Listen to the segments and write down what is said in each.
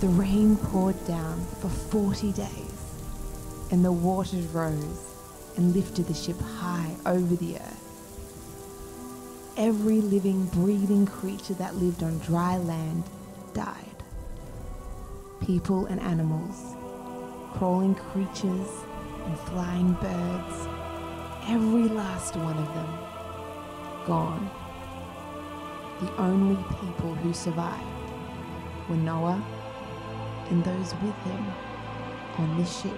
The rain poured down for 40 days, and the waters rose and lifted the ship high over the earth. Every living, breathing creature that lived on dry land died. People and animals, crawling creatures and flying birds, every last one of them, gone. The only people who survived were Noah and those with him on the ship.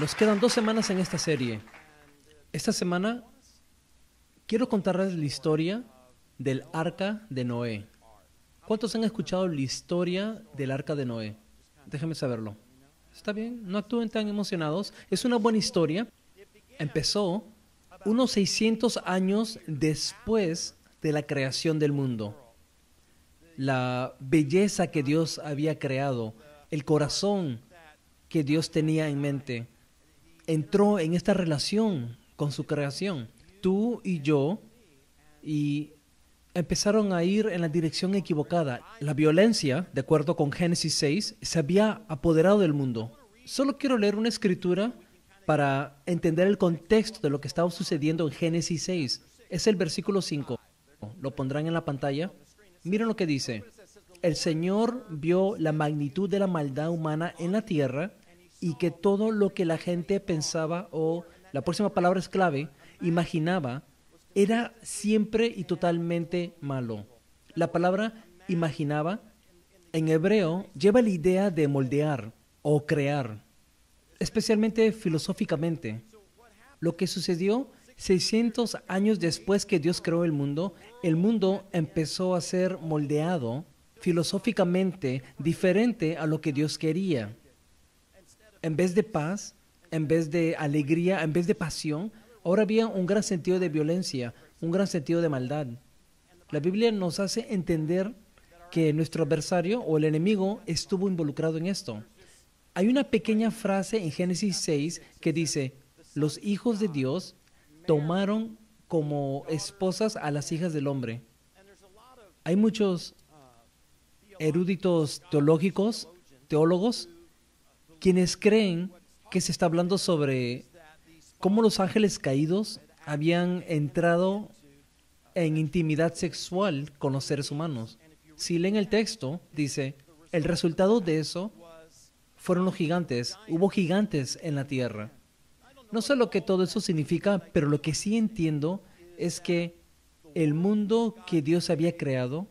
Nos quedan 2 semanas en esta serie. Esta semana quiero contarles la historia del Arca de Noé. ¿Cuántos han escuchado la historia del Arca de Noé? Déjenme saberlo. ¿Está bien? No actúen tan emocionados. Es una buena historia. Empezó unos 600 años después de la creación del mundo. La belleza que Dios había creado, el corazón que Dios tenía en mente, entró en esta relación con su creación. Tú y yo, y empezaron a ir en la dirección equivocada. La violencia, de acuerdo con Génesis 6, se había apoderado del mundo. Solo quiero leer una escritura para entender el contexto de lo que estaba sucediendo en Génesis 6. Es el versículo 5. Lo pondrán en la pantalla. Miren lo que dice. El Señor vio la magnitud de la maldad humana en la tierra y que todo lo que la gente pensaba, o la próxima palabra es clave, imaginaba, era siempre y totalmente malo. La palabra imaginaba en hebreo lleva la idea de moldear o crear, especialmente filosóficamente. Lo que sucedió 600 años después que Dios creó el mundo empezó a ser moldeado filosóficamente diferente a lo que Dios quería. En vez de paz, en vez de alegría, en vez de pasión, ahora había un gran sentido de violencia, un gran sentido de maldad. La Biblia nos hace entender que nuestro adversario o el enemigo estuvo involucrado en esto. Hay una pequeña frase en Génesis 6 que dice, los hijos de Dios tomaron como esposas a las hijas del hombre. Hay muchos eruditos teólogos, quienes creen que se está hablando sobre cómo los ángeles caídos habían entrado en intimidad sexual con los seres humanos. Si leen el texto, dice, el resultado de eso fueron los gigantes. Hubo gigantes en la tierra. No sé lo que todo eso significa, pero lo que sí entiendo es que el mundo que Dios había creado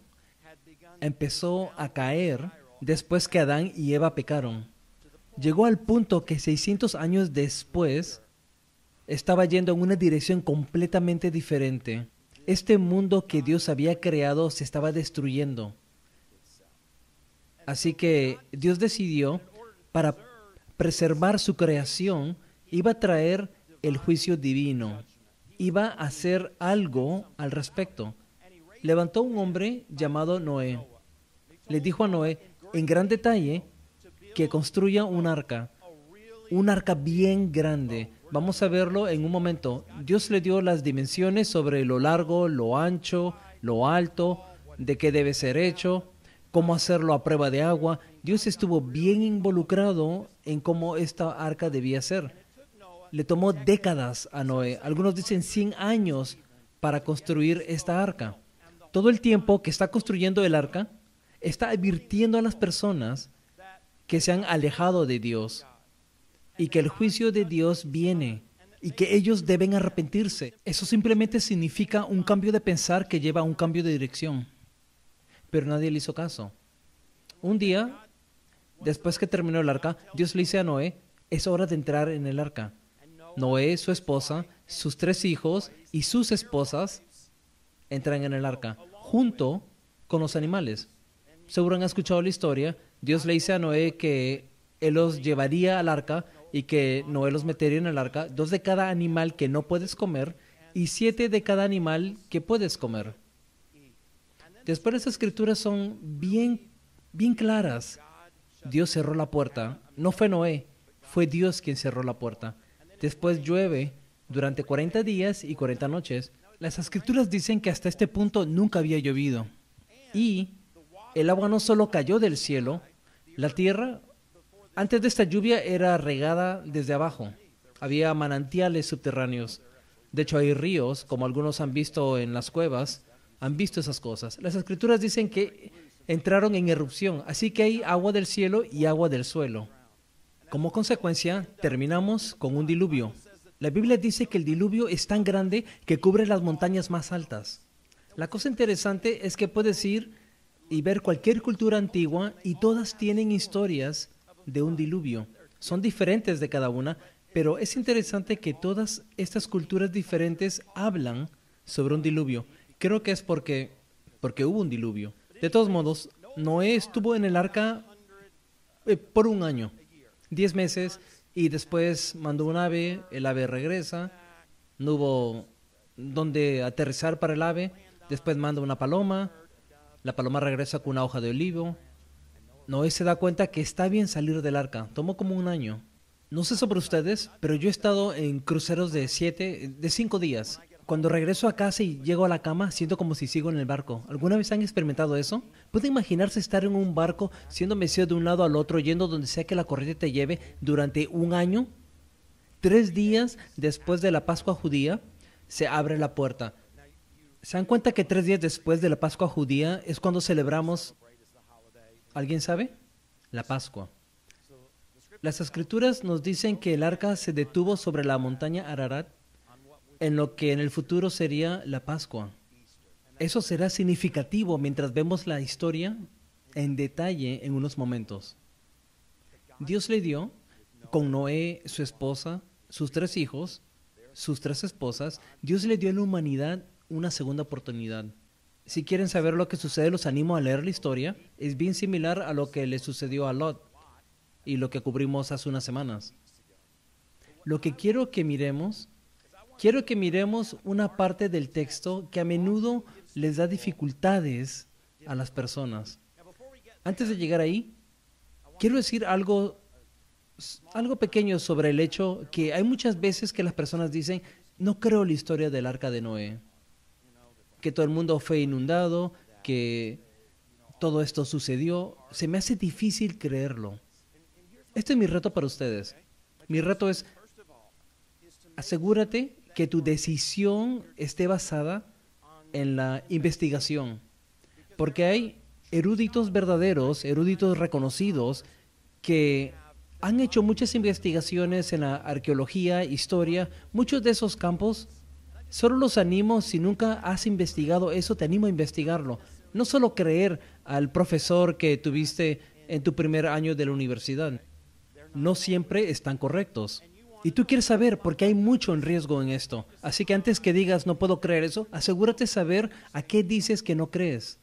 empezó a caer después que Adán y Eva pecaron. Llegó al punto que 600 años después estaba yendo en una dirección completamente diferente. Este mundo que Dios había creado se estaba destruyendo. Así que Dios decidió, para preservar su creación, iba a traer el juicio divino. Iba a hacer algo al respecto. Levantó un hombre llamado Noé. Le dijo a Noé, en gran detalle, que construya un arca bien grande. Vamos a verlo en un momento. Dios le dio las dimensiones sobre lo largo, lo ancho, lo alto, de qué debe ser hecho, cómo hacerlo a prueba de agua. Dios estuvo bien involucrado en cómo esta arca debía ser. Le tomó décadas a Noé. Algunos dicen 100 años para construir esta arca. Todo el tiempo que está construyendo el arca, está advirtiendo a las personas que se han alejado de Dios y que el juicio de Dios viene y que ellos deben arrepentirse. Eso simplemente significa un cambio de pensar que lleva a un cambio de dirección. Pero nadie le hizo caso. Un día, después que terminó el arca, Dios le dice a Noé, es hora de entrar en el arca. Noé, su esposa, sus 3 hijos y sus esposas entran en el arca, junto con los animales. Seguro han escuchado la historia. Dios le dice a Noé que él los llevaría al arca y que Noé los metería en el arca, 2 de cada animal que no puedes comer y 7 de cada animal que puedes comer. Después, las escrituras son bien claras. Dios cerró la puerta. No fue Noé, fue Dios quien cerró la puerta. Después llueve durante 40 días y 40 noches. Las escrituras dicen que hasta este punto nunca había llovido. Y el agua no solo cayó del cielo, la tierra antes de esta lluvia era regada desde abajo. Había manantiales subterráneos. De hecho, hay ríos, como algunos han visto en las cuevas, han visto esas cosas. Las escrituras dicen que entraron en erupción, así que hay agua del cielo y agua del suelo. Como consecuencia, terminamos con un diluvio. La Biblia dice que el diluvio es tan grande que cubre las montañas más altas. La cosa interesante es que puedes ir y ver cualquier cultura antigua y todas tienen historias de un diluvio. Son diferentes de cada una, pero es interesante que todas estas culturas diferentes hablan sobre un diluvio. Creo que es porque hubo un diluvio. De todos modos, Noé estuvo en el arca por un año, 10 meses, y después mandó un ave, el ave regresa, no hubo donde aterrizar para el ave, después manda una paloma, la paloma regresa con una hoja de olivo. Noé se da cuenta que está bien salir del arca, tomó como un año. No sé sobre ustedes, pero yo he estado en cruceros de 5 días. Cuando regreso a casa y llego a la cama, siento como si sigo en el barco. ¿Alguna vez han experimentado eso? ¿Puede imaginarse estar en un barco siendo mecido de un lado al otro, yendo donde sea que la corriente te lleve durante un año? 3 días después de la Pascua judía, se abre la puerta. ¿Se dan cuenta que 3 días después de la Pascua judía es cuando celebramos? ¿Alguien sabe? La Pascua. Las escrituras nos dicen que el arca se detuvo sobre la montaña Ararat, en lo que en el futuro sería la Pascua. Eso será significativo mientras vemos la historia en detalle en unos momentos. Dios le dio, con Noé, su esposa, sus 3 hijos, sus 3 esposas, Dios le dio a la humanidad una segunda oportunidad. Si quieren saber lo que sucede, los animo a leer la historia. Es bien similar a lo que le sucedió a Lot y lo que cubrimos hace unas semanas. Lo que quiero que miremos una parte del texto que a menudo les da dificultades a las personas. Antes de llegar ahí, quiero decir algo pequeño sobre el hecho que hay muchas veces que las personas dicen, no creo la historia del arca de Noé, que todo el mundo fue inundado, que todo esto sucedió. Se me hace difícil creerlo. Este es mi reto para ustedes. Mi reto es, asegúrate que tu decisión esté basada en la investigación, porque hay eruditos verdaderos, eruditos reconocidos, que han hecho muchas investigaciones en la arqueología, historia, muchos de esos campos. Solo los animo, si nunca has investigado eso, te animo a investigarlo. No solo creer al profesor que tuviste en tu primer año de la universidad. No siempre están correctos. Y tú quieres saber porque hay mucho en riesgo en esto. Así que antes que digas no puedo creer eso, asegúrate de saber a qué dices que no crees.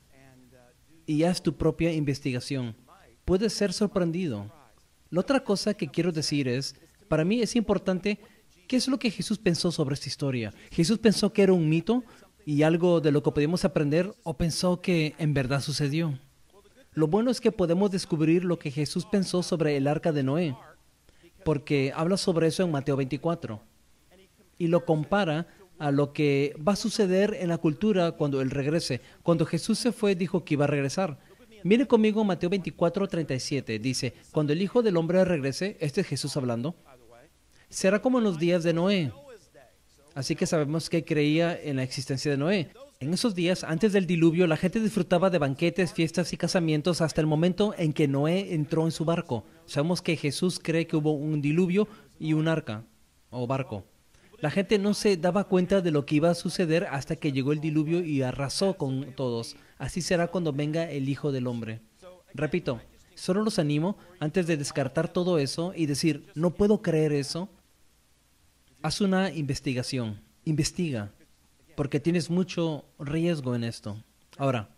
Y haz tu propia investigación. Puedes ser sorprendido. La otra cosa que quiero decir es, para mí es importante, ¿qué es lo que Jesús pensó sobre esta historia? ¿Jesús pensó que era un mito y algo de lo que podíamos aprender o pensó que en verdad sucedió? Lo bueno es que podemos descubrir lo que Jesús pensó sobre el arca de Noé, porque habla sobre eso en Mateo 24 y lo compara a lo que va a suceder en la cultura cuando Él regrese. Cuando Jesús se fue, dijo que iba a regresar. Miren conmigo Mateo 24:37. Dice, cuando el Hijo del Hombre regrese, este es Jesús hablando, será como en los días de Noé. Así que sabemos que creía en la existencia de Noé. En esos días, antes del diluvio, la gente disfrutaba de banquetes, fiestas y casamientos hasta el momento en que Noé entró en su barco. Sabemos que Jesús cree que hubo un diluvio y un arca o barco. La gente no se daba cuenta de lo que iba a suceder hasta que llegó el diluvio y arrasó con todos. Así será cuando venga el Hijo del Hombre. Repito, solo los animo, antes de descartar todo eso y decir, no puedo creer eso, haz una investigación. Investiga, porque tienes mucho riesgo en esto. Ahora,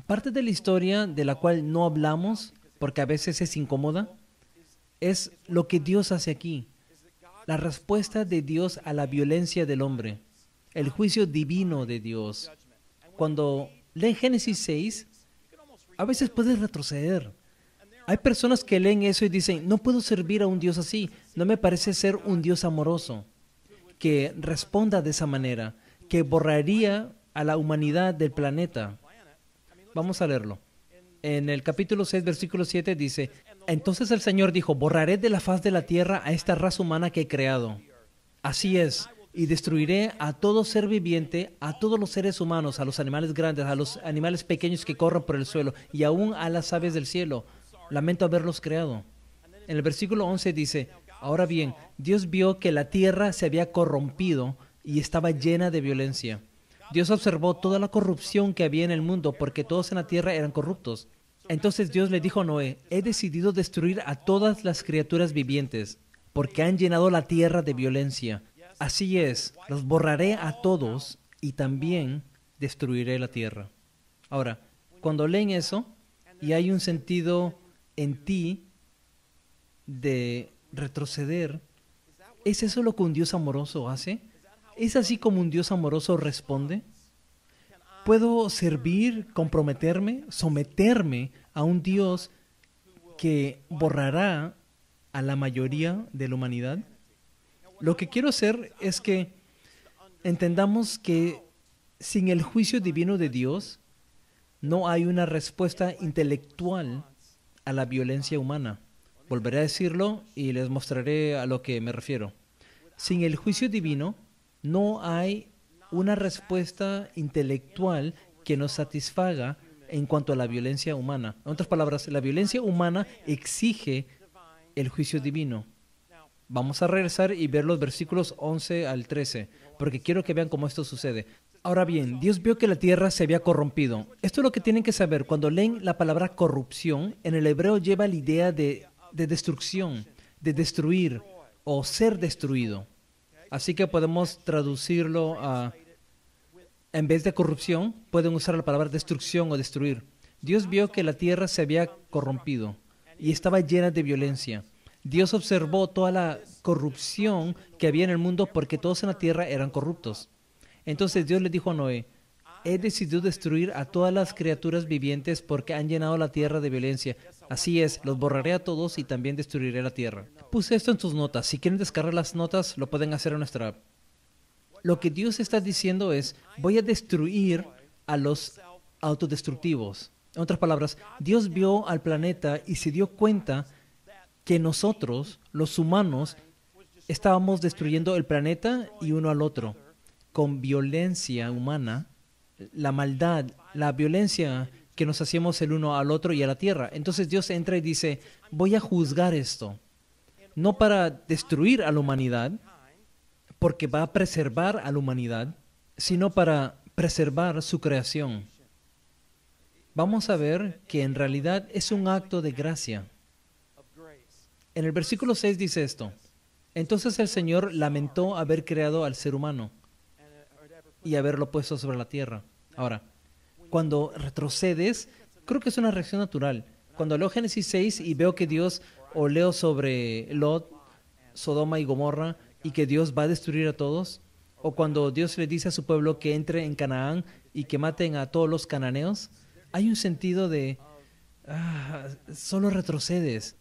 parte de la historia de la cual no hablamos, porque a veces es incómoda, es lo que Dios hace aquí. La respuesta de Dios a la violencia del hombre, el juicio divino de Dios. Cuando leen Génesis 6, a veces puedes retroceder. Hay personas que leen eso y dicen, no puedo servir a un Dios así, no me parece ser un Dios amoroso, que responda de esa manera, que borraría a la humanidad del planeta. Vamos a leerlo. En el capítulo 6, versículo 7 dice, entonces el Señor dijo, borraré de la faz de la tierra a esta raza humana que he creado. Así es, y destruiré a todo ser viviente, a todos los seres humanos, a los animales grandes, a los animales pequeños que corren por el suelo, y aún a las aves del cielo. Lamento haberlos creado. En el versículo 11 dice, ahora bien, Dios vio que la tierra se había corrompido y estaba llena de violencia. Dios observó toda la corrupción que había en el mundo porque todos en la tierra eran corruptos. Entonces Dios le dijo a Noé, he decidido destruir a todas las criaturas vivientes porque han llenado la tierra de violencia. Así es, los borraré a todos y también destruiré la tierra. Ahora, cuando leen eso y hay un sentido en ti de retroceder, ¿es eso lo que un Dios amoroso hace? ¿Es así como un Dios amoroso responde? ¿Puedo servir, comprometerme, someterme a un Dios que borrará a la mayoría de la humanidad? Lo que quiero hacer es que entendamos que sin el juicio divino de Dios no hay una respuesta intelectual a la violencia humana. Volveré a decirlo y les mostraré a lo que me refiero. Sin el juicio divino no hay una respuesta intelectual que nos satisfaga en cuanto a la violencia humana. En otras palabras, la violencia humana exige el juicio divino. Vamos a regresar y ver los versículos 11 al 13, porque quiero que vean cómo esto sucede. Ahora bien, Dios vio que la tierra se había corrompido. Esto es lo que tienen que saber. Cuando leen la palabra corrupción, en el hebreo lleva la idea de destrucción, de destruir o ser destruido. Así que podemos traducirlo a, en vez de corrupción, pueden usar la palabra destrucción o destruir. Dios vio que la tierra se había corrompido y estaba llena de violencia. Dios observó toda la corrupción que había en el mundo porque todos en la tierra eran corruptos. Entonces Dios le dijo a Noé, he decidido destruir a todas las criaturas vivientes porque han llenado la tierra de violencia. Así es, los borraré a todos y también destruiré la tierra. Puse esto en sus notas. Si quieren descargar las notas, lo pueden hacer en nuestra app. Lo que Dios está diciendo es, voy a destruir a los autodestructivos. En otras palabras, Dios vio al planeta y se dio cuenta que nosotros, los humanos, estábamos destruyendo el planeta y uno al otro con violencia humana, la maldad, la violencia que nos hacíamos el uno al otro y a la tierra. Entonces Dios entra y dice, voy a juzgar esto, no para destruir a la humanidad, porque va a preservar a la humanidad, sino para preservar su creación. Vamos a ver que en realidad es un acto de gracia. En el versículo 6 dice esto, entonces el Señor lamentó haber creado al ser humano y haberlo puesto sobre la tierra. Ahora, cuando retrocedes, creo que es una reacción natural. Cuando leo Génesis 6 y veo que Dios, o leo sobre Lot, Sodoma y Gomorra, y que Dios va a destruir a todos, o cuando Dios le dice a su pueblo que entre en Canaán y que maten a todos los cananeos, hay un sentido de, solo retrocedes.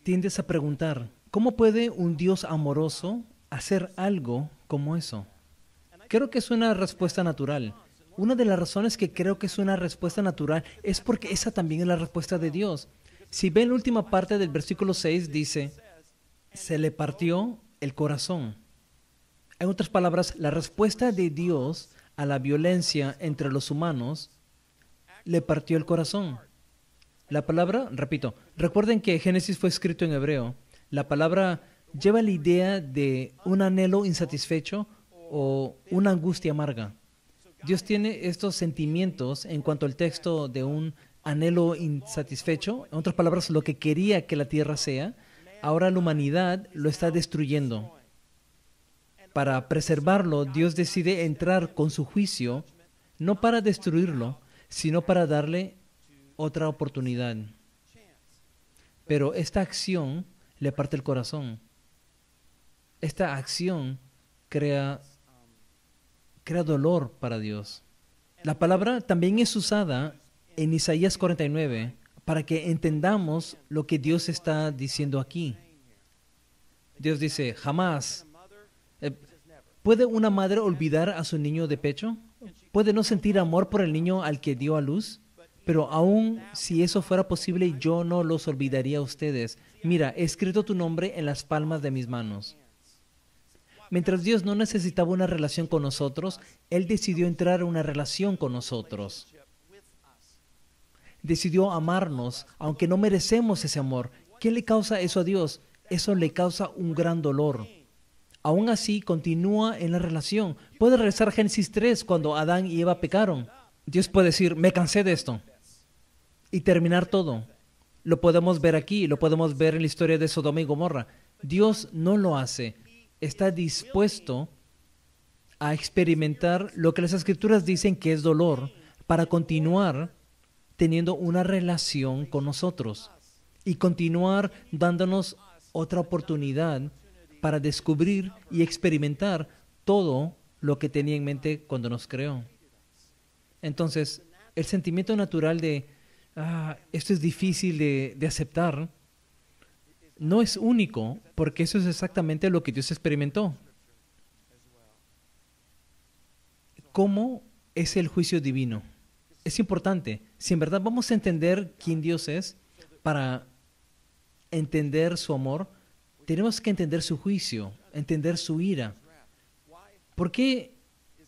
Tiendes a preguntar, ¿cómo puede un Dios amoroso hacer algo como eso? Creo que es una respuesta natural. Una de las razones que creo que es una respuesta natural es porque esa también es la respuesta de Dios. Si ven la última parte del versículo 6, dice, se le partió el corazón. En otras palabras, la respuesta de Dios a la violencia entre los humanos le partió el corazón. La palabra, repito, recuerden que Génesis fue escrito en hebreo. La palabra lleva la idea de un anhelo insatisfecho o una angustia amarga. Dios tiene estos sentimientos en cuanto al texto de un anhelo insatisfecho, en otras palabras, lo que quería que la tierra sea, ahora la humanidad lo está destruyendo. Para preservarlo, Dios decide entrar con su juicio, no para destruirlo, sino para darle otra oportunidad. Pero esta acción le parte el corazón. Esta acción crea dolor para Dios. La palabra también es usada en Isaías 49 para que entendamos lo que Dios está diciendo aquí. Dios dice, jamás. ¿Puede una madre olvidar a su niño de pecho? ¿Puede no sentir amor por el niño al que dio a luz? Pero aún si eso fuera posible, yo no los olvidaría a ustedes. Mira, he escrito tu nombre en las palmas de mis manos. Mientras Dios no necesitaba una relación con nosotros, Él decidió entrar en una relación con nosotros. Decidió amarnos, aunque no merecemos ese amor. ¿Qué le causa eso a Dios? Eso le causa un gran dolor. Aún así, continúa en la relación. Puede regresar a Génesis 3 cuando Adán y Eva pecaron. Dios puede decir, me cansé de esto. Y terminar todo. Lo podemos ver aquí, lo podemos ver en la historia de Sodoma y Gomorra. Dios no lo hace. Está dispuesto a experimentar lo que las Escrituras dicen que es dolor para continuar teniendo una relación con nosotros y continuar dándonos otra oportunidad para descubrir y experimentar todo lo que tenía en mente cuando nos creó. Entonces, el sentimiento natural de, esto es difícil de aceptar, no es único, porque eso es exactamente lo que Dios experimentó. ¿Cómo es el juicio divino? Es importante. Si en verdad vamos a entender quién Dios es, para entender su amor, tenemos que entender su juicio, entender su ira. ¿Por qué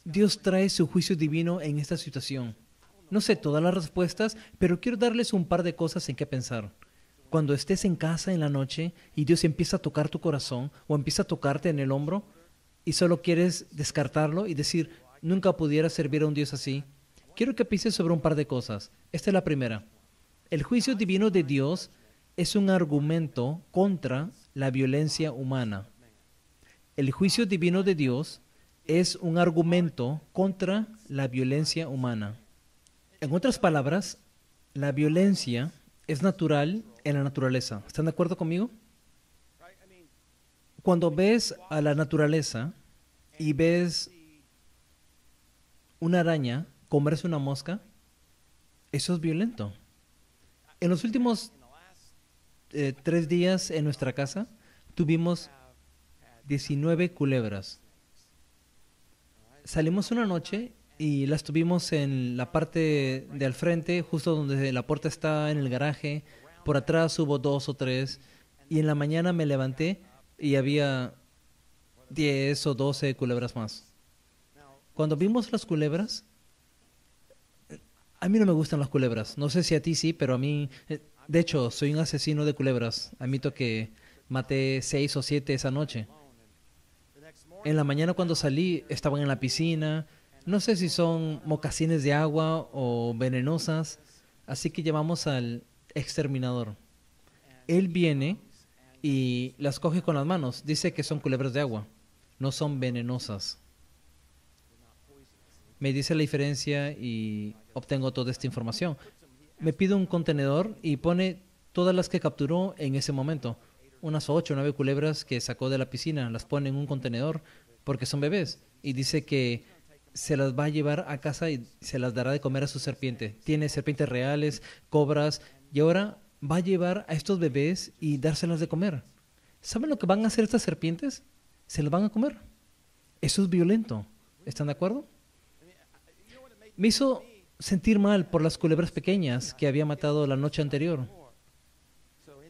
Dios trae su juicio divino en esta situación? No sé todas las respuestas, pero quiero darles un par de cosas en qué pensar. Cuando estés en casa en la noche y Dios empieza a tocar tu corazón o empieza a tocarte en el hombro y solo quieres descartarlo y decir, nunca pudiera servir a un Dios así, quiero que pienses sobre un par de cosas. Esta es la primera. El juicio divino de Dios es un argumento contra la violencia humana. El juicio divino de Dios es un argumento contra la violencia humana. En otras palabras, la violencia es natural en la naturaleza. ¿Están de acuerdo conmigo? Cuando ves a la naturaleza y ves una araña comerse una mosca, eso es violento. En los últimos 3 días en nuestra casa tuvimos 19 culebras. Salimos una noche y las tuvimos en la parte de al frente, justo donde la puerta está en el garaje. Por atrás hubo 2 o 3. Y en la mañana me levanté y había 10 o 12 culebras más. Cuando vimos las culebras, a mí no me gustan las culebras. No sé si a ti sí, pero a mí... De hecho, soy un asesino de culebras. Admito que maté 6 o 7 esa noche. En la mañana cuando salí, estaban en la piscina. No sé si son mocasines de agua o venenosas. Así que llamamos al exterminador. Él viene y las coge con las manos. Dice que son culebras de agua. No son venenosas. Me dice la diferencia y obtengo toda esta información. Me pide un contenedor y pone todas las que capturó en ese momento. Unas 8 o 9 culebras que sacó de la piscina. Las pone en un contenedor porque son bebés. Y dice que se las va a llevar a casa y se las dará de comer a su serpiente. Tiene serpientes reales, cobras, y ahora va a llevar a estos bebés y dárselas de comer. ¿Saben lo que van a hacer estas serpientes? Se las van a comer. Eso es violento. ¿Están de acuerdo? Me hizo sentir mal por las culebras pequeñas que había matado la noche anterior.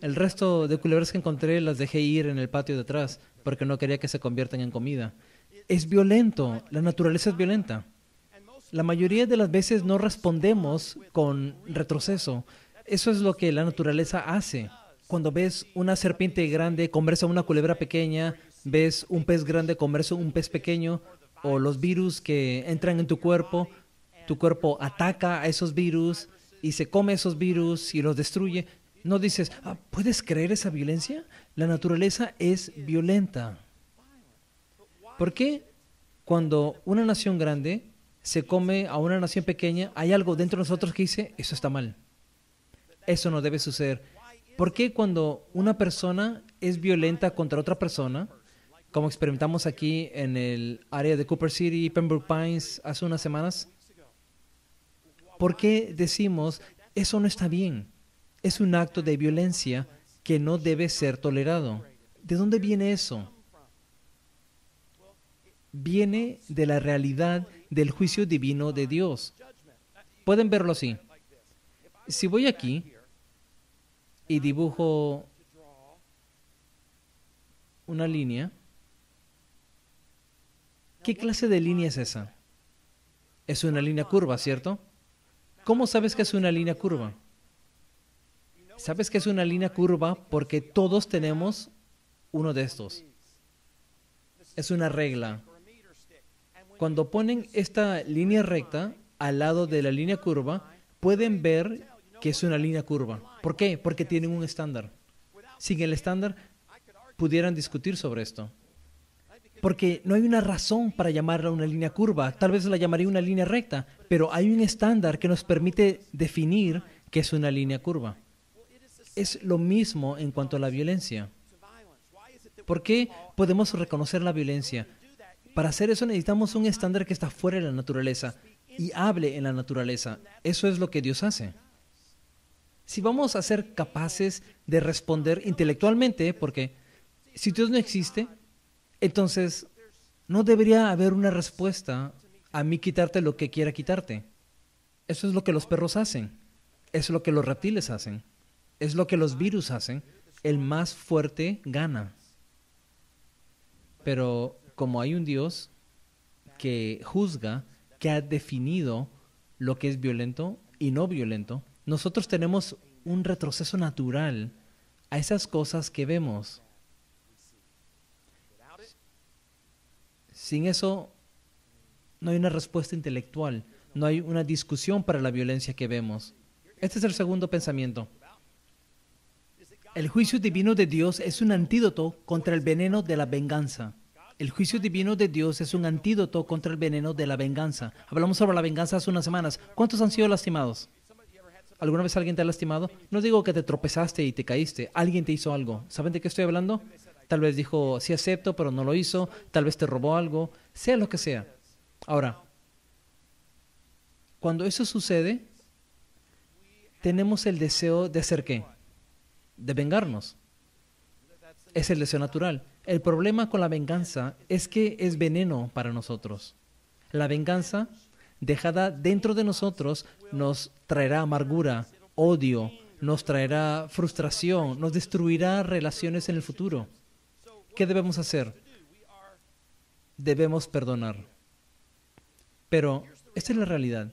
El resto de culebras que encontré las dejé ir en el patio de atrás porque no quería que se conviertan en comida. Es violento, la naturaleza es violenta. La mayoría de las veces no respondemos con retroceso. Eso es lo que la naturaleza hace. Cuando ves una serpiente grande comerse a una culebra pequeña, ves un pez grande comerse a un pez pequeño, o los virus que entran en tu cuerpo ataca a esos virus y se come esos virus y los destruye. No dices, ¿puedes creer esa violencia? La naturaleza es violenta. ¿Por qué cuando una nación grande se come a una nación pequeña, hay algo dentro de nosotros que dice, eso está mal? Eso no debe suceder. ¿Por qué cuando una persona es violenta contra otra persona, como experimentamos aquí en el área de Cooper City, Pembroke Pines, hace unas semanas, por qué decimos, eso no está bien? es un acto de violencia que no debe ser tolerado. ¿De dónde viene eso? Viene de la realidad del juicio divino de Dios. Pueden verlo así. Si voy aquí y dibujo una línea, ¿qué clase de línea es esa? Es una línea curva, ¿cierto? ¿Cómo sabes que es una línea curva? Sabes que es una línea curva porque todos tenemos uno de estos. Es una regla. Cuando ponen esta línea recta al lado de la línea curva, pueden ver que es una línea curva. ¿Por qué? Porque tienen un estándar. Sin el estándar, pudieran discutir sobre esto. Porque no hay una razón para llamarla una línea curva. Tal vez la llamaría una línea recta, pero hay un estándar que nos permite definir qué es una línea curva. Es lo mismo en cuanto a la violencia. ¿Por qué podemos reconocer la violencia? Para hacer eso necesitamos un estándar que está fuera de la naturaleza y hable en la naturaleza. Eso es lo que Dios hace. Si vamos a ser capaces de responder intelectualmente, porque si Dios no existe, entonces no debería haber una respuesta a mí quitarte lo que quiera quitarte. Eso es lo que los perros hacen. Es lo que los reptiles hacen. Es lo que los virus hacen. El más fuerte gana. Pero como hay un Dios que juzga, que ha definido lo que es violento y no violento, nosotros tenemos un retroceso natural a esas cosas que vemos. Sin eso, no hay una respuesta intelectual, no hay una discusión para la violencia que vemos. Este es el segundo pensamiento. El juicio divino de Dios es un antídoto contra el veneno de la venganza. El juicio divino de Dios es un antídoto contra el veneno de la venganza. Hablamos sobre la venganza hace unas semanas. ¿Cuántos han sido lastimados? ¿Alguna vez alguien te ha lastimado? No digo que te tropezaste y te caíste. Alguien te hizo algo. ¿Saben de qué estoy hablando? Tal vez dijo, sí acepto, pero no lo hizo. Tal vez te robó algo. Sea lo que sea. Ahora, cuando eso sucede, tenemos el deseo de hacer ¿qué? De vengarnos. Es el deseo natural. El problema con la venganza es que es veneno para nosotros. La venganza, dejada dentro de nosotros, nos traerá amargura, odio, nos traerá frustración, nos destruirá relaciones en el futuro. ¿Qué debemos hacer? Debemos perdonar. Pero esta es la realidad.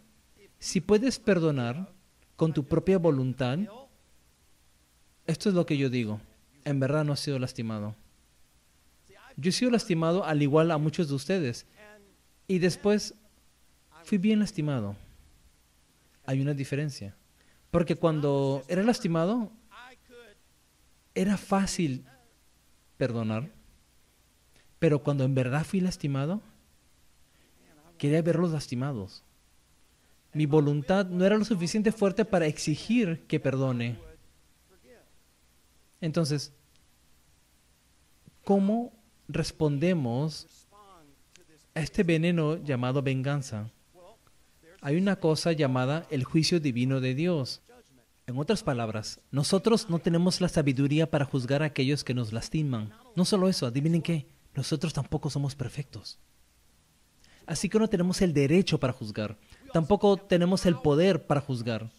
Si puedes perdonar con tu propia voluntad, esto es lo que yo digo. En verdad no has sido lastimado. Yo he sido lastimado al igual a muchos de ustedes. Y después fui bien lastimado. Hay una diferencia. Porque cuando era lastimado, era fácil perdonar. Pero cuando en verdad fui lastimado, quería verlos lastimados. Mi voluntad no era lo suficiente fuerte para exigir que perdone. Entonces, ¿cómo respondemos a este veneno llamado venganza? Hay una cosa llamada el juicio divino de Dios. En otras palabras, nosotros no tenemos la sabiduría para juzgar a aquellos que nos lastiman. No solo eso, adivinen qué, nosotros tampoco somos perfectos. Así que no tenemos el derecho para juzgar. Tampoco tenemos el poder para juzgar.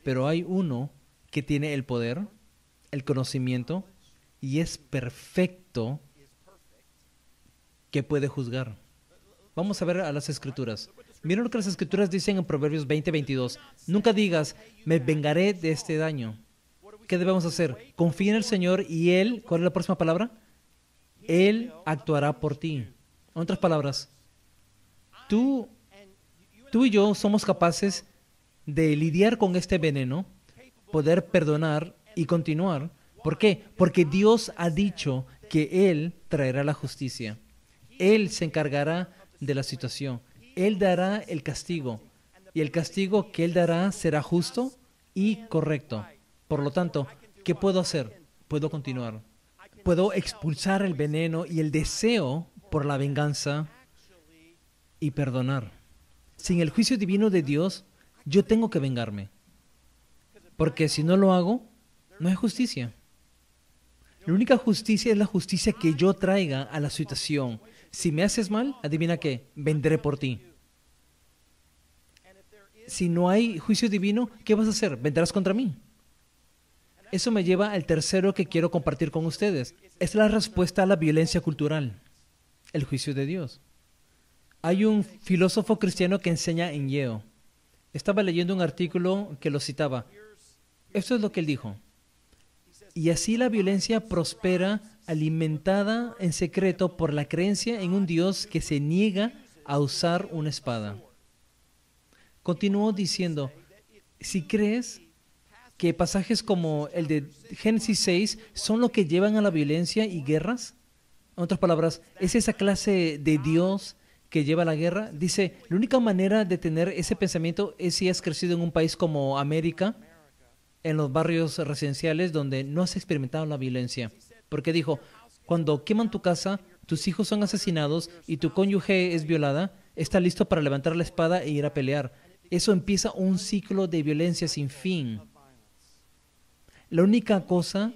Pero hay uno que tiene el poder, el conocimiento, y es perfecto, que puede juzgar. Vamos a ver a las Escrituras. Miren lo que las Escrituras dicen en Proverbios 20:22. Nunca digas, me vengaré de este daño. ¿Qué debemos hacer? Confía en el Señor y Él, ¿cuál es la próxima palabra? Él actuará por ti. En otras palabras, tú y yo somos capaces de lidiar con este veneno, poder perdonar y continuar. ¿Por qué? Porque Dios ha dicho que Él traerá la justicia. Él se encargará de la situación. Él dará el castigo. Y el castigo que Él dará será justo y correcto. Por lo tanto, ¿qué puedo hacer? Puedo continuar. Puedo expulsar el veneno y el deseo por la venganza y perdonar. Sin el juicio divino de Dios, yo tengo que vengarme. Porque si no lo hago, no hay justicia. La única justicia es la justicia que yo traiga a la situación. Si me haces mal, adivina qué, vendré por ti. Si no hay juicio divino, ¿qué vas a hacer? Vendrás contra mí. Eso me lleva al tercero que quiero compartir con ustedes. Es la respuesta a la violencia cultural, el juicio de Dios. Hay un filósofo cristiano que enseña en Yale. Estaba leyendo un artículo que lo citaba. Esto es lo que él dijo. Y así la violencia prospera, alimentada en secreto por la creencia en un Dios que se niega a usar una espada. Continuó diciendo, si crees que pasajes como el de Génesis 6 son lo que llevan a la violencia y guerras, en otras palabras, es esa clase de Dios que lleva a la guerra, dice, la única manera de tener ese pensamiento es si has crecido en un país como América, en los barrios residenciales donde no has experimentado la violencia. Porque dijo, cuando queman tu casa, tus hijos son asesinados y tu cónyuge es violada, está listo para levantar la espada e ir a pelear. Eso empieza un ciclo de violencia sin fin. La única cosa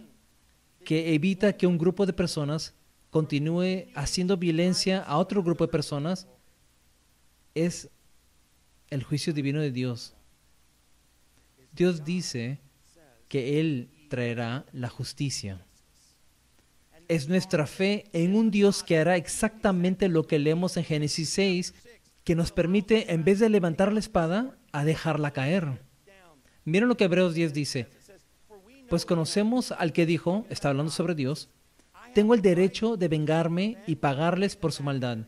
que evita que un grupo de personas continúe haciendo violencia a otro grupo de personas es el juicio divino de Dios. Dios dice que Él traerá la justicia. Es nuestra fe en un Dios que hará exactamente lo que leemos en Génesis 6, que nos permite, en vez de levantar la espada, a dejarla caer. Miren lo que Hebreos 10 dice. Pues conocemos al que dijo, está hablando sobre Dios, tengo el derecho de vengarme y pagarles por su maldad.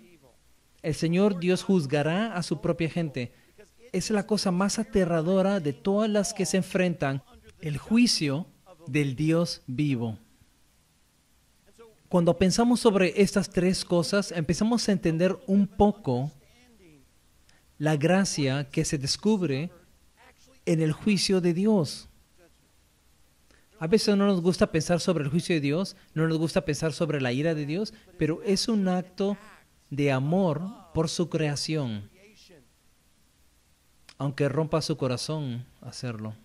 El Señor Dios juzgará a su propia gente. Es la cosa más aterradora de todas las que se enfrentan, el juicio del Dios vivo. Cuando pensamos sobre estas tres cosas, empezamos a entender un poco la gracia que se descubre en el juicio de Dios. A veces no nos gusta pensar sobre el juicio de Dios, no nos gusta pensar sobre la ira de Dios, pero es un acto de amor por su creación, aunque rompa su corazón hacerlo.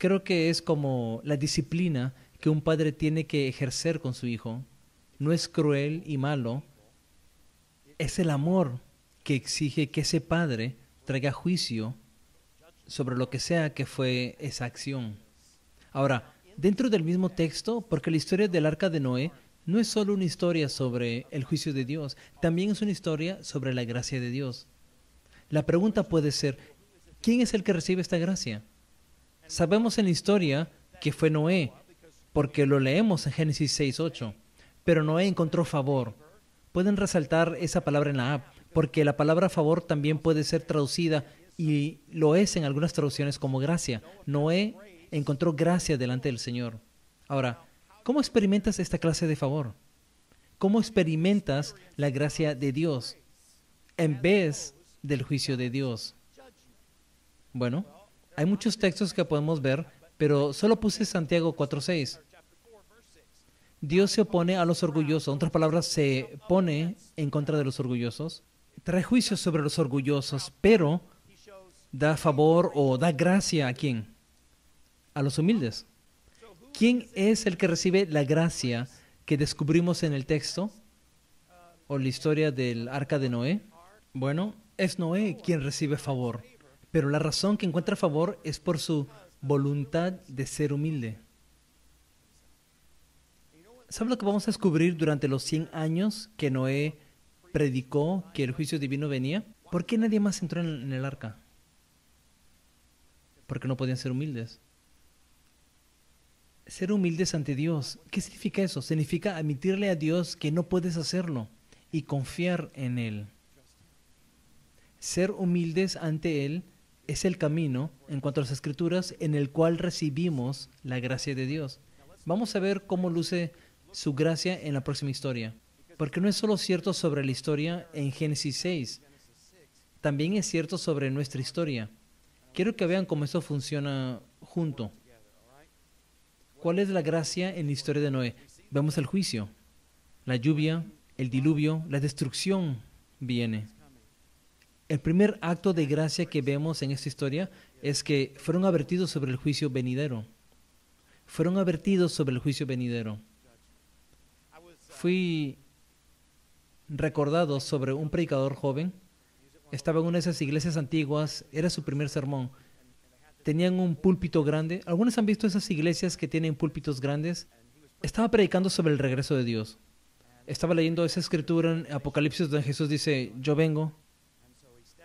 Creo que es como la disciplina que un padre tiene que ejercer con su hijo. No es cruel y malo, es el amor que exige que ese padre traiga juicio sobre lo que sea que fue esa acción. Ahora, dentro del mismo texto, porque la historia del arca de Noé no es solo una historia sobre el juicio de Dios, también es una historia sobre la gracia de Dios. La pregunta puede ser, ¿quién es el que recibe esta gracia? Sabemos en la historia que fue Noé, porque lo leemos en Génesis 6:8, pero Noé encontró favor. Pueden resaltar esa palabra en la app, porque la palabra favor también puede ser traducida, y lo es en algunas traducciones como gracia. Noé encontró gracia delante del Señor. Ahora, ¿cómo experimentas esta clase de favor? ¿Cómo experimentas la gracia de Dios en vez del juicio de Dios? Bueno, hay muchos textos que podemos ver, pero solo puse Santiago 4:6. Dios se opone a los orgullosos, en otras palabras, se pone en contra de los orgullosos, trae juicio sobre los orgullosos, pero da favor o da gracia ¿a quién? A los humildes. ¿Quién es el que recibe la gracia que descubrimos en el texto o la historia del arca de Noé? Bueno, es Noé quien recibe favor, pero la razón que encuentra favor es por su voluntad de ser humilde. ¿Sabe lo que vamos a descubrir durante los 100 años que Noé predicó que el juicio divino venía? ¿Por qué nadie más entró en el arca? Porque no podían ser humildes. Ser humildes ante Dios, ¿qué significa eso? Significa admitirle a Dios que no puedes hacerlo y confiar en Él. Ser humildes ante Él es el camino, en cuanto a las Escrituras, en el cual recibimos la gracia de Dios. Vamos a ver cómo luce su gracia en la próxima historia, porque no es solo cierto sobre la historia en Génesis 6, también es cierto sobre nuestra historia. Quiero que vean cómo eso funciona junto. ¿Cuál es la gracia en la historia de Noé? Vemos el juicio, la lluvia, el diluvio, la destrucción viene. El primer acto de gracia que vemos en esta historia es que fueron advertidos sobre el juicio venidero. Fueron advertidos sobre el juicio venidero. Fui recordado sobre un predicador joven. Estaba en una de esas iglesias antiguas, era su primer sermón. Tenían un púlpito grande. ¿Algunos han visto esas iglesias que tienen púlpitos grandes? Estaba predicando sobre el regreso de Dios. Estaba leyendo esa escritura en Apocalipsis donde Jesús dice, yo vengo.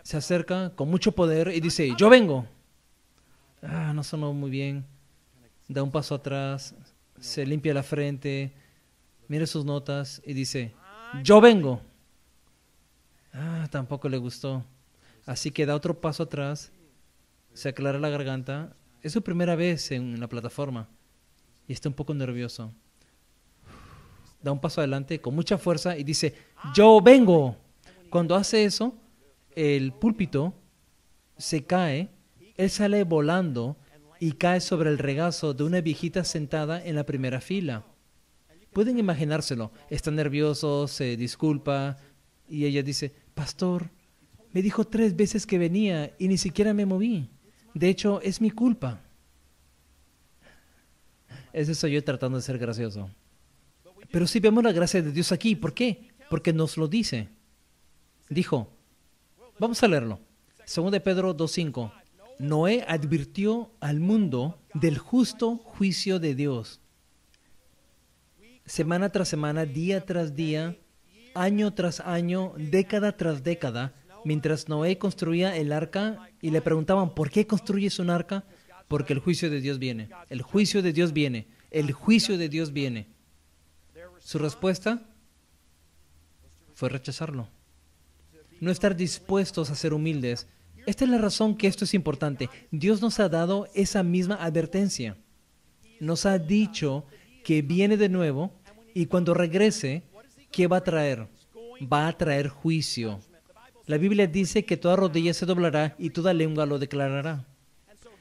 Se acerca con mucho poder y dice, yo vengo. No sonó muy bien. Da un paso atrás, se limpia la frente, mira sus notas y dice, yo vengo. Tampoco le gustó. Así que da otro paso atrás, se aclara la garganta. Es su primera vez en la plataforma y está un poco nervioso. Da un paso adelante con mucha fuerza y dice, yo vengo. Cuando hace eso, el púlpito se cae, él sale volando y cae sobre el regazo de una viejita sentada en la primera fila. Pueden imaginárselo, está nervioso, se disculpa y ella dice, pastor, me dijo 3 veces que venía y ni siquiera me moví. De hecho, es mi culpa. Ese soy yo tratando de ser gracioso. Pero sí vemos la gracia de Dios aquí. ¿Por qué? Porque nos lo dice. Dijo, vamos a leerlo. 2 de Pedro 2:5. Noé advirtió al mundo del justo juicio de Dios. Semana tras semana, día tras día, año tras año, década tras década, mientras Noé construía el arca y le preguntaban, ¿por qué construyes un arca? Porque el juicio de Dios viene. El juicio de Dios viene. El juicio de Dios viene. Su respuesta fue rechazarlo. No estar dispuestos a ser humildes. Esta es la razón que esto es importante. Dios nos ha dado esa misma advertencia. Nos ha dicho que viene de nuevo y cuando regrese, ¿qué va a traer? Va a traer juicio. La Biblia dice que toda rodilla se doblará y toda lengua lo declarará.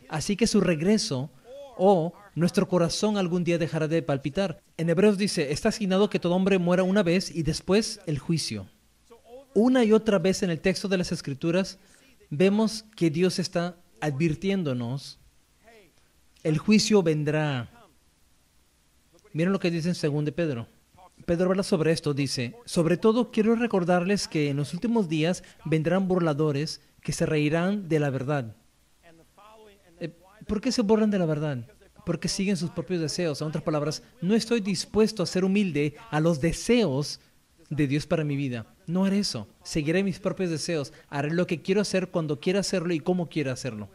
Así que su regreso nuestro corazón algún día dejará de palpitar. En Hebreos dice, está asignado que todo hombre muera una vez y después el juicio. Una y otra vez en el texto de las Escrituras vemos que Dios está advirtiéndonos, el juicio vendrá. Miren lo que dice en 2 de Pedro. Pedro habla sobre esto, dice, sobre todo quiero recordarles que en los últimos días vendrán burladores que se reirán de la verdad. ¿Por qué se burlan de la verdad? Porque siguen sus propios deseos. En otras palabras, no estoy dispuesto a ser humilde a los deseos de Dios para mi vida. No haré eso. Seguiré mis propios deseos. Haré lo que quiero hacer cuando quiera hacerlo y cómo quiera hacerlo.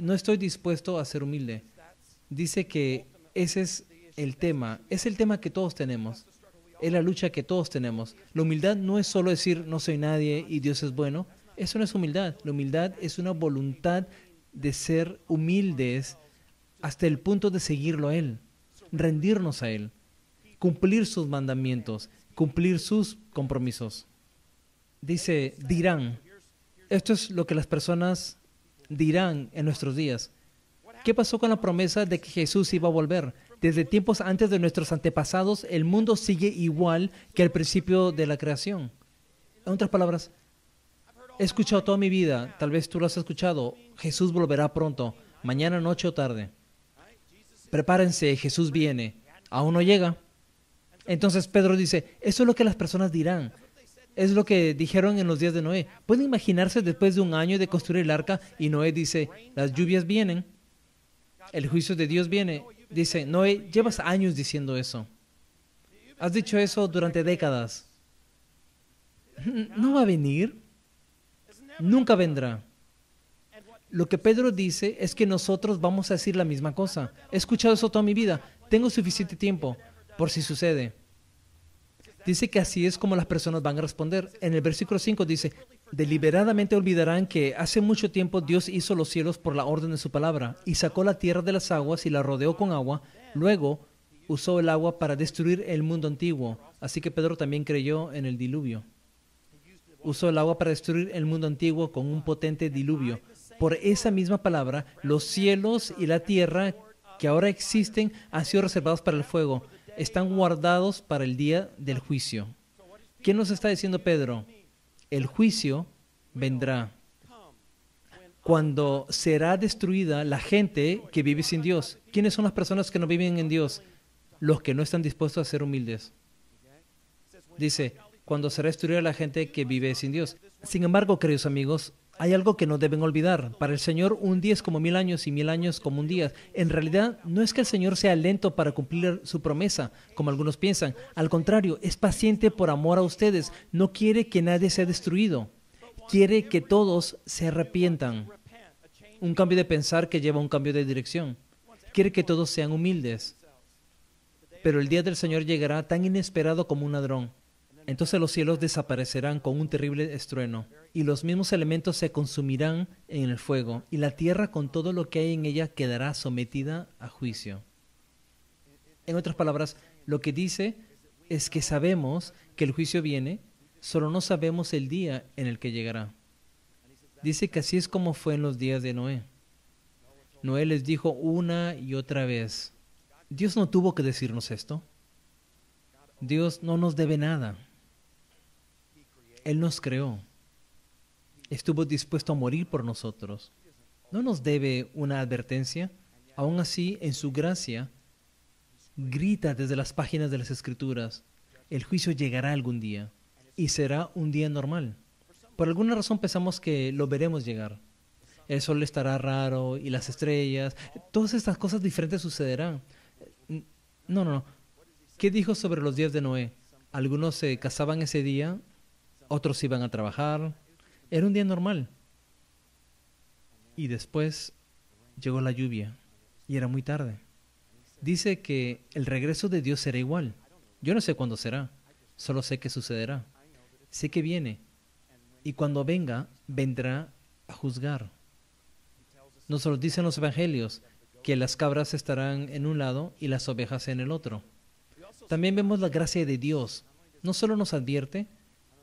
No estoy dispuesto a ser humilde. Dice que ese es el tema. Es el tema que todos tenemos. Es la lucha que todos tenemos. La humildad no es solo decir no soy nadie y Dios es bueno. Eso no es humildad. La humildad es una voluntad de ser humildes hasta el punto de seguirlo a Él, rendirnos a Él, cumplir sus mandamientos, cumplir sus compromisos. Dice, dirán. Esto es lo que las personas dirán en nuestros días. ¿Qué pasó con la promesa de que Jesús iba a volver? Desde tiempos antes de nuestros antepasados, el mundo sigue igual que al principio de la creación. En otras palabras, he escuchado toda mi vida, tal vez tú lo has escuchado, Jesús volverá pronto, mañana, noche o tarde. Prepárense, Jesús viene. Aún no llega. Entonces Pedro dice, eso es lo que las personas dirán. Es lo que dijeron en los días de Noé. ¿Pueden imaginarse después de un año de construir el arca y Noé dice, las lluvias vienen, el juicio de Dios viene? Dice, Noé, llevas años diciendo eso. Has dicho eso durante décadas. ¿No va a venir? Nunca vendrá. Lo que Pedro dice es que nosotros vamos a decir la misma cosa. He escuchado eso toda mi vida. Tengo suficiente tiempo por si sucede. Dice que así es como las personas van a responder. En el versículo 5 dice, deliberadamente olvidarán que hace mucho tiempo Dios hizo los cielos por la orden de su palabra y sacó la tierra de las aguas y la rodeó con agua. Luego usó el agua para destruir el mundo antiguo. Así que Pedro también creyó en el diluvio. Usó el agua para destruir el mundo antiguo con un potente diluvio. Por esa misma palabra, los cielos y la tierra que ahora existen han sido reservados para el fuego. Están guardados para el día del juicio. ¿Qué nos está diciendo Pedro? El juicio vendrá. cuando será destruida la gente que vive sin Dios. ¿Quiénes son las personas que no viven en Dios? Los que no están dispuestos a ser humildes. Dice, cuando será destruida la gente que vive sin Dios. Sin embargo, queridos amigos, hay algo que no deben olvidar. Para el Señor, un día es como 1000 años y 1000 años como un día. En realidad, no es que el Señor sea lento para cumplir su promesa, como algunos piensan. Al contrario, es paciente por amor a ustedes. No quiere que nadie sea destruido. Quiere que todos se arrepientan. Un cambio de pensar que lleva a un cambio de dirección. Quiere que todos sean humildes. Pero el día del Señor llegará tan inesperado como un ladrón. Entonces los cielos desaparecerán con un terrible estruendo, y los mismos elementos se consumirán en el fuego, y la tierra con todo lo que hay en ella quedará sometida a juicio. En otras palabras, lo que dice es que sabemos que el juicio viene, solo no sabemos el día en el que llegará. Dice que así es como fue en los días de Noé. Noé les dijo una y otra vez. Dios no tuvo que decirnos esto. Dios no nos debe nada. Él nos creó. Estuvo dispuesto a morir por nosotros. No nos debe una advertencia. Aún así, en su gracia, grita desde las páginas de las Escrituras, el juicio llegará algún día y será un día normal. Por alguna razón pensamos que lo veremos llegar. El sol estará raro y las estrellas. Todas estas cosas diferentes sucederán. No. ¿Qué dijo sobre los días de Noé? Algunos se casaban ese día, otros iban a trabajar. Era un día normal. Y después llegó la lluvia y era muy tarde. Dice que el regreso de Dios será igual. Yo no sé cuándo será, solo sé que sucederá. Sé que viene y cuando venga, vendrá a juzgar. Nos lo dicen los evangelios, que las cabras estarán en un lado y las ovejas en el otro. También vemos la gracia de Dios. No solo nos advierte,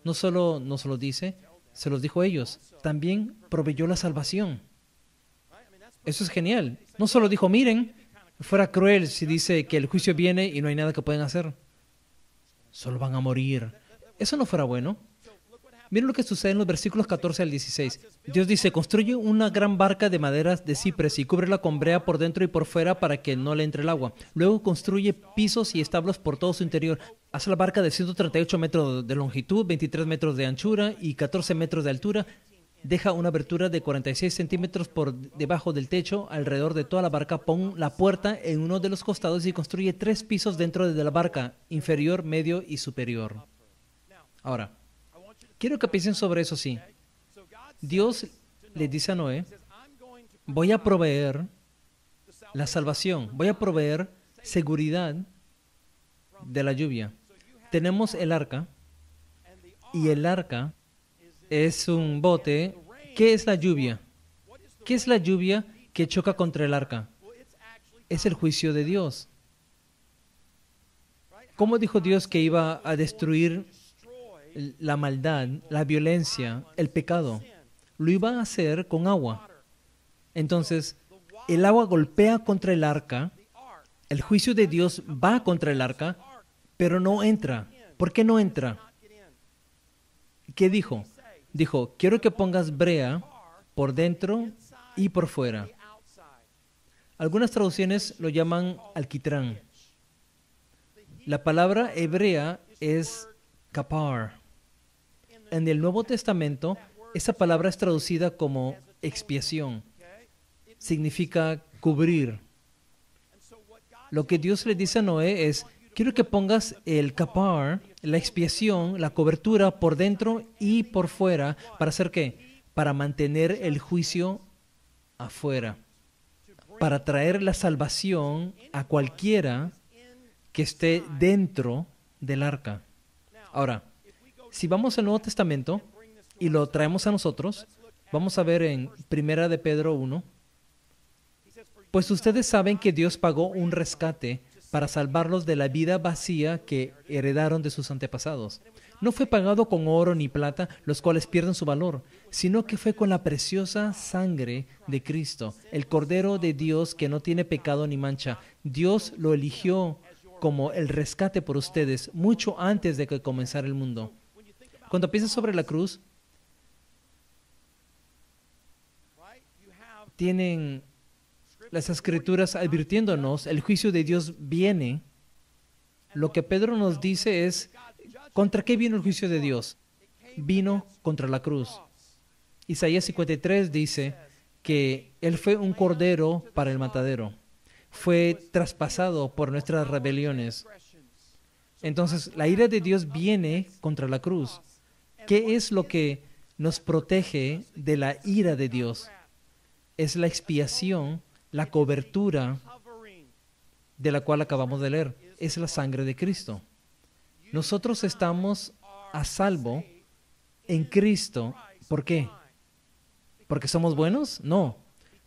no solo nos lo dice, se los dijo a ellos, también proveyó la salvación. Eso es genial. No solo dijo, miren, fuera cruel si dice que el juicio viene y no hay nada que pueden hacer. Solo van a morir. Eso no fuera bueno. Miren lo que sucede en los versículos 14 al 16. Dios dice, construye una gran barca de maderas de ciprés y cúbrela con brea por dentro y por fuera para que no le entre el agua. Luego construye pisos y establos por todo su interior. Hace la barca de 138 metros de longitud, 23 metros de anchura y 14 metros de altura. Deja una abertura de 46 centímetros por debajo del techo. Alrededor de toda la barca pon la puerta en uno de los costados y construye 3 pisos dentro de la barca, inferior, medio y superior. Ahora, quiero que piensen sobre eso, sí. Dios le dice a Noé, voy a proveer la salvación, voy a proveer seguridad de la lluvia. Tenemos el arca, y el arca es un bote. ¿Qué es la lluvia? ¿Qué es la lluvia que choca contra el arca? Es el juicio de Dios. ¿Cómo dijo Dios que iba a destruir la maldad, la violencia, el pecado? Lo iba a hacer con agua. Entonces, el agua golpea contra el arca, el juicio de Dios va contra el arca, pero no entra. ¿Por qué no entra? ¿Qué dijo? Dijo, quiero que pongas brea por dentro y por fuera. Algunas traducciones lo llaman alquitrán. La palabra hebrea es kapar. En el Nuevo Testamento, esa palabra es traducida como expiación. Significa cubrir. Lo que Dios le dice a Noé es, quiero que pongas el kapar, la expiación, la cobertura por dentro y por fuera. ¿Para hacer qué? Para mantener el juicio afuera. Para traer la salvación a cualquiera que esté dentro del arca. Ahora, si vamos al Nuevo Testamento y lo traemos a nosotros, vamos a ver en 1 de Pedro 1, pues ustedes saben que Dios pagó un rescate para salvarlos de la vida vacía que heredaron de sus antepasados. No fue pagado con oro ni plata, los cuales pierden su valor, sino que fue con la preciosa sangre de Cristo, el Cordero de Dios que no tiene pecado ni mancha. Dios lo eligió como el rescate por ustedes mucho antes de que comenzara el mundo. Cuando piensas sobre la cruz, tienen las Escrituras advirtiéndonos, el juicio de Dios viene. Lo que Pedro nos dice es, ¿contra qué vino el juicio de Dios? Vino contra la cruz. Isaías 53 dice que Él fue un cordero para el matadero. Fue traspasado por nuestras rebeliones. Entonces, la ira de Dios viene contra la cruz. ¿Qué es lo que nos protege de la ira de Dios? Es la expiación, la cobertura de la cual acabamos de leer. Es la sangre de Cristo. Nosotros estamos a salvo en Cristo. ¿Por qué? ¿Porque somos buenos? No.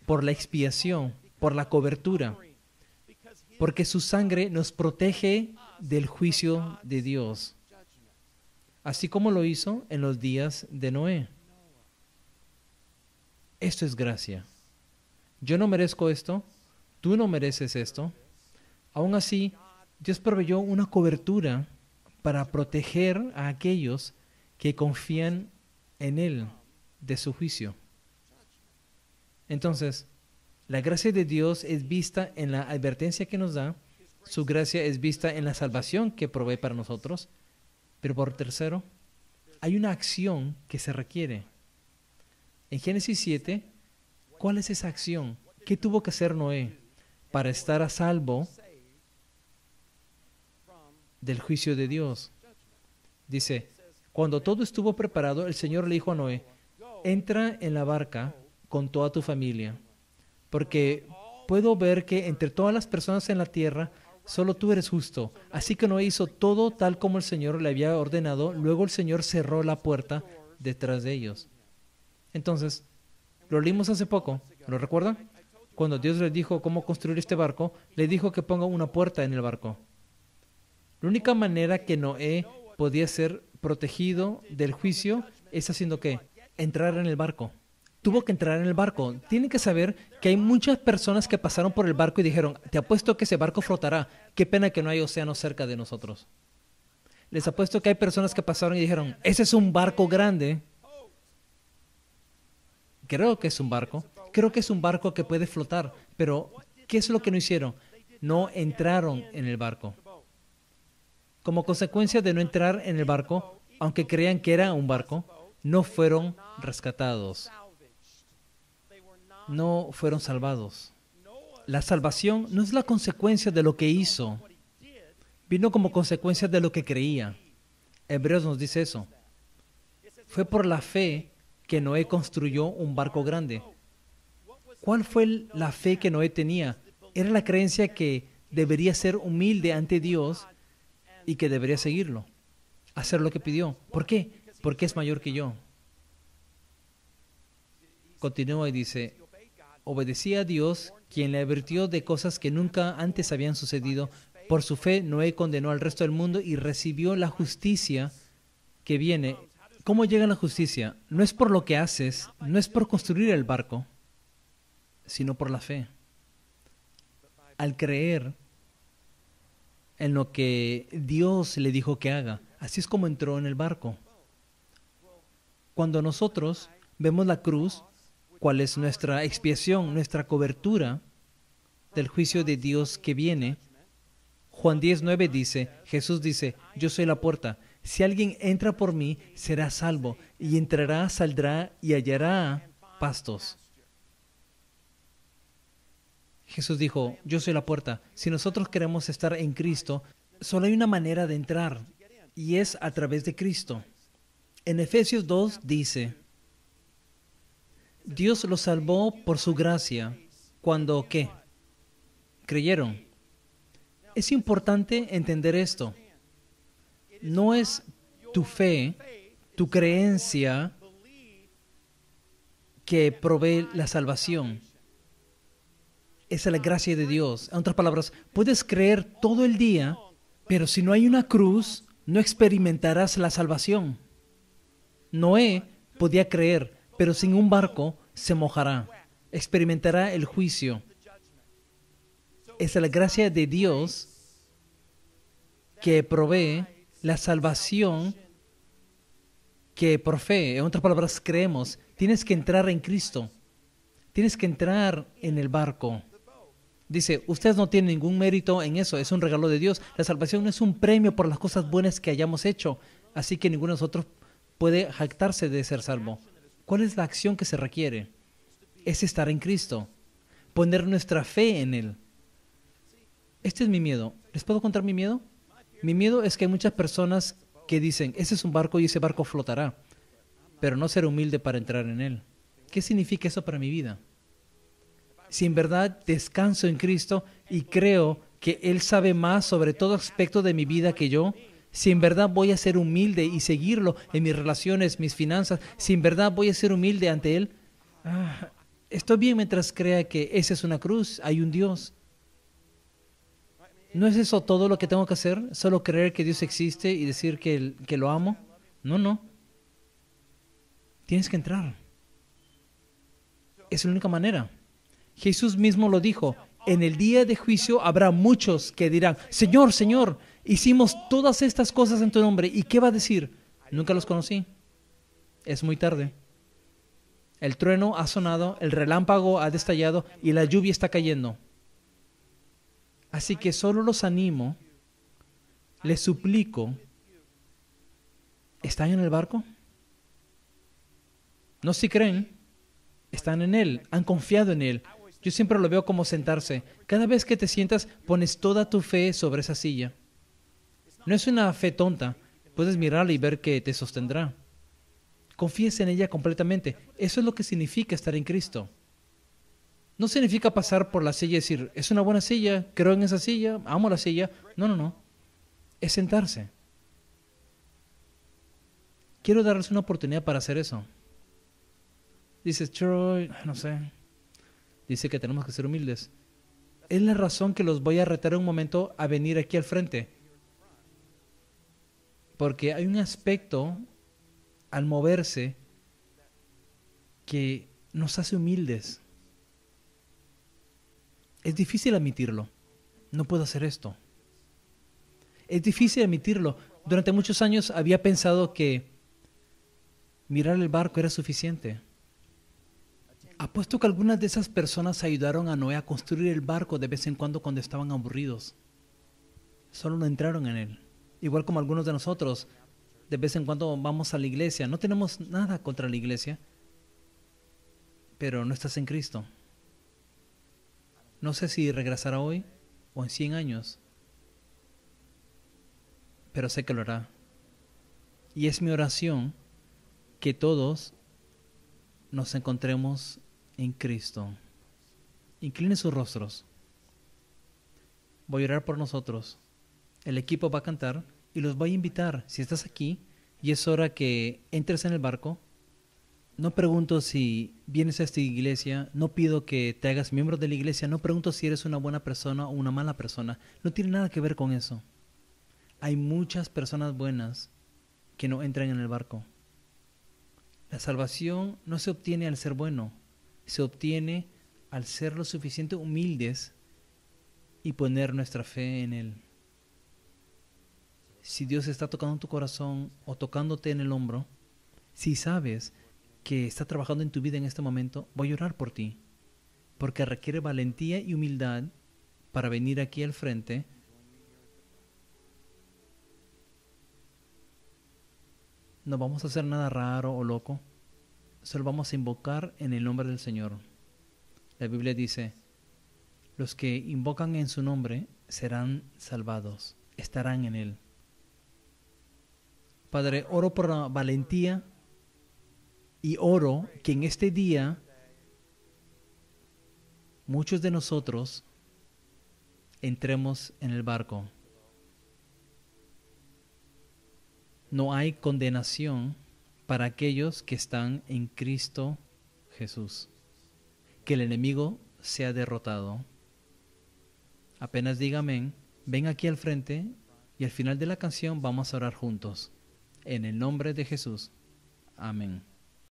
Por la expiación, por la cobertura. Porque su sangre nos protege del juicio de Dios. Así como lo hizo en los días de Noé. Esto es gracia. Yo no merezco esto. Tú no mereces esto. Aún así, Dios proveyó una cobertura para proteger a aquellos que confían en Él de su juicio. Entonces, la gracia de Dios es vista en la advertencia que nos da. Su gracia es vista en la salvación que provee para nosotros. Pero por tercero, hay una acción que se requiere. En Génesis 7, ¿cuál es esa acción? ¿Qué tuvo que hacer Noé para estar a salvo del juicio de Dios? Dice, cuando todo estuvo preparado, el Señor le dijo a Noé, entra en la barca con toda tu familia, porque puedo ver que entre todas las personas en la tierra, solo tú eres justo. Así que Noé hizo todo tal como el Señor le había ordenado. Luego el Señor cerró la puerta detrás de ellos. Entonces, lo leímos hace poco, ¿lo recuerdan? Cuando Dios le dijo cómo construir este barco, le dijo que ponga una puerta en el barco. La única manera que Noé podía ser protegido del juicio es haciendo ¿qué? Entrar en el barco. Tuvo que entrar en el barco. Tienen que saber que hay muchas personas que pasaron por el barco y dijeron, te apuesto que ese barco flotará. Qué pena que no hay océano cerca de nosotros. Les apuesto que hay personas que pasaron y dijeron, ese es un barco grande. Creo que es un barco. Creo que es un barco que puede flotar. Pero, ¿qué es lo que no hicieron? No entraron en el barco. Como consecuencia de no entrar en el barco, aunque creían que era un barco, no fueron rescatados. No fueron salvados. La salvación no es la consecuencia de lo que hizo. Vino como consecuencia de lo que creía. Hebreos nos dice eso. Fue por la fe que Noé construyó un barco grande. ¿Cuál fue la fe que Noé tenía? Era la creencia que debería ser humilde ante Dios y que debería seguirlo, hacer lo que pidió. ¿Por qué? Porque es mayor que yo. Continúa y dice, obedecía a Dios, quien le advirtió de cosas que nunca antes habían sucedido. Por su fe, Noé condenó al resto del mundo y recibió la justicia que viene. ¿Cómo llega la justicia? No es por lo que haces, no es por construir el barco, sino por la fe. Al creer en lo que Dios le dijo que haga. Así es como entró en el barco. Cuando nosotros vemos la cruz, cuál es nuestra expiación, nuestra cobertura del juicio de Dios que viene, Juan 10:9 dice, Jesús dice, yo soy la puerta. Si alguien entra por mí, será salvo, y entrará, saldrá y hallará pastos. Jesús dijo, yo soy la puerta. Si nosotros queremos estar en Cristo, solo hay una manera de entrar, y es a través de Cristo. En Efesios 2 dice, Dios los salvó por su gracia, cuando, ¿qué? Creyeron. Es importante entender esto. No es tu fe, tu creencia, que provee la salvación. Es la gracia de Dios. En otras palabras, puedes creer todo el día, pero si no hay una cruz, no experimentarás la salvación. Noé podía creer, pero sin un barco se mojará. Experimentará el juicio. Es la gracia de Dios que provee la salvación que por fe, en otras palabras, creemos. Tienes que entrar en Cristo. Tienes que entrar en el barco. Dice, ustedes no tienen ningún mérito en eso, es un regalo de Dios. La salvación no es un premio por las cosas buenas que hayamos hecho, así que ninguno de nosotros puede jactarse de ser salvo. ¿Cuál es la acción que se requiere? Es estar en Cristo, poner nuestra fe en Él. Este es mi miedo. ¿Les puedo contar mi miedo? Mi miedo es que hay muchas personas que dicen, ese es un barco y ese barco flotará, pero no ser humilde para entrar en él. ¿Qué significa eso para mi vida? Si en verdad descanso en Cristo y creo que Él sabe más sobre todo aspecto de mi vida que yo, si en verdad voy a ser humilde y seguirlo en mis relaciones, mis finanzas, si en verdad voy a ser humilde ante Él, estoy bien mientras crea que esa es una cruz, hay un Dios. ¿No es eso todo lo que tengo que hacer? ¿Solo creer que Dios existe y decir que lo amo? No. Tienes que entrar. Es la única manera. Jesús mismo lo dijo. En el día de juicio habrá muchos que dirán, Señor, Señor, hicimos todas estas cosas en tu nombre. ¿Y qué va a decir? Nunca los conocí. Es muy tarde. El trueno ha sonado, el relámpago ha destallado y la lluvia está cayendo. Así que solo los animo, les suplico, ¿están en el barco? No si creen, están en Él, han confiado en Él. Yo siempre lo veo como sentarse. Cada vez que te sientas, pones toda tu fe sobre esa silla. No es una fe tonta, puedes mirarla y ver que te sostendrá. Confíes en ella completamente. Eso es lo que significa estar en Cristo. No significa pasar por la silla y decir, es una buena silla, creo en esa silla, amo la silla. No. Es sentarse. Quiero darles una oportunidad para hacer eso. Dices, Troy, no sé. Dice que tenemos que ser humildes. Es la razón que los voy a retar un momento a venir aquí al frente. Porque hay un aspecto al moverse que nos hace humildes. Es difícil admitirlo. No puedo hacer esto. Es difícil admitirlo. Durante muchos años había pensado que mirar el barco era suficiente. Apuesto que algunas de esas personas ayudaron a Noé a construir el barco de vez en cuando estaban aburridos. Solo no entraron en él. Igual como algunos de nosotros, de vez en cuando vamos a la iglesia. No tenemos nada contra la iglesia, pero no estás en Cristo. No sé si regresará hoy o en 100 años, pero sé que lo hará. Y es mi oración que todos nos encontremos en Cristo. Incline sus rostros. Voy a orar por nosotros. El equipo va a cantar y los voy a invitar. Si estás aquí y es hora que entres en el barco, no pregunto si vienes a esta iglesia, no pido que te hagas miembro de la iglesia, no pregunto si eres una buena persona o una mala persona. No tiene nada que ver con eso. Hay muchas personas buenas que no entran en el barco. La salvación no se obtiene al ser bueno, se obtiene al ser lo suficiente humildes y poner nuestra fe en Él. Si Dios está tocando tu corazón o tocándote en el hombro, si sabes que está trabajando en tu vida en este momento, voy a orar por ti, porque requiere valentía y humildad para venir aquí al frente. No vamos a hacer nada raro o loco, solo vamos a invocar en el nombre del Señor. La Biblia dice, los que invocan en su nombre serán salvados, estarán en Él. Padre, oro por la valentía y oro que en este día muchos de nosotros entremos en el barco. No hay condenación para aquellos que están en Cristo Jesús. Que el enemigo sea derrotado. Apenas diga amén, ven aquí al frente y al final de la canción vamos a orar juntos. En el nombre de Jesús. Amén.